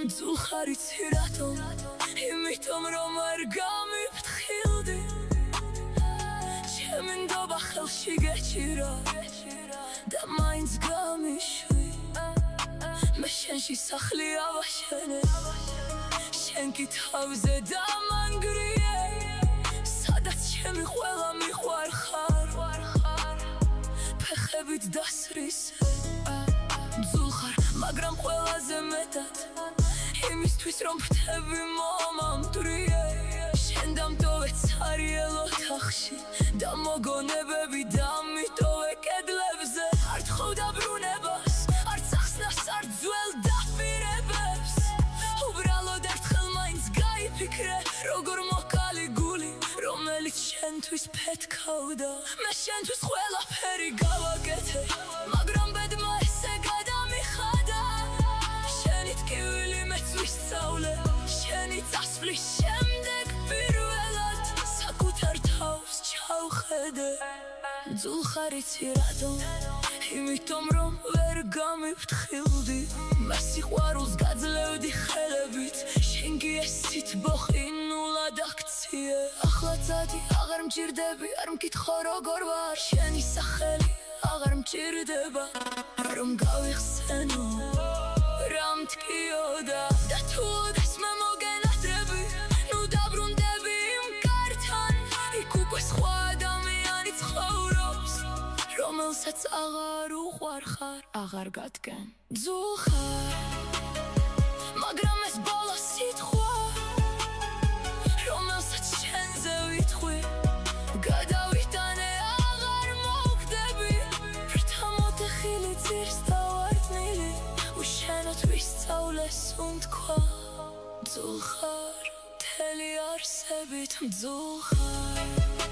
მძულხარ იცი რატომ იმიტომ რომ არ გამიფრთხილდი ჩემი ნდობა ხელში გეჭირა და მაინც გამიშვი მე შენში სახლი ავაშენე შენ კი თავზე დამანგრიე სადაც ჩემი ყველა მიყვარხარ ფეხებით დასრისე მძულხარ მაგრამ ყველაზე მეტად იმისთვის რომ ფრთები მომამდრიე შენ დამტოვე ცარიელ ოთახში და მოგონებები დამიტოვე კედლებზე არ თხოვდა ბრუნებას არ წახსნას არ ძველ დაპირებებს უბრალოდ ერთხელ მაინც გაიფიქრე როგორ მოკალი გული რომელიც შენთვის ფეთქავდა მე შენთვის ყველაფერი გავაკეთე მაგრამ ბედმა ესე გადამიხადა შენი ტკივილი მეც ვისწავლე შენი წასვლის შემდეგ პირველად საკუთარ თავს ჩავხედე მძულხარ იცი რატომ იმიტომ რომ ვერ გამიფრთხილდი მე სიყვარულს გაძლევდი ხელებით შენ კი ეს სითბოხი ნულად აქციე ახლა წადი აღარ მჭირდები არ მკითხო როგორ ვარ შენი სახელი აღარ მჭირდება რომ გავიხსენო რა მткиოდა და თუ ოდეს მე მოგენატრები ნუ დაბრუნდები იმ კართან იქ უკვე სხვა ადამიანი ცხოვრობს რომელსაც აღარ უყვარხარ აღარ გადგენ მძულხარ მაგრამ ეს ბოლო სიტყვა რომელსაც შენზე ვითხვი გადავიტანე აღარ მოვხდები ფრთა მოტეხილი ძირს დავარდნილი უშენოდ ვისწავლე სუნთქვა მძულხარ მთელი არსებით მძულხარ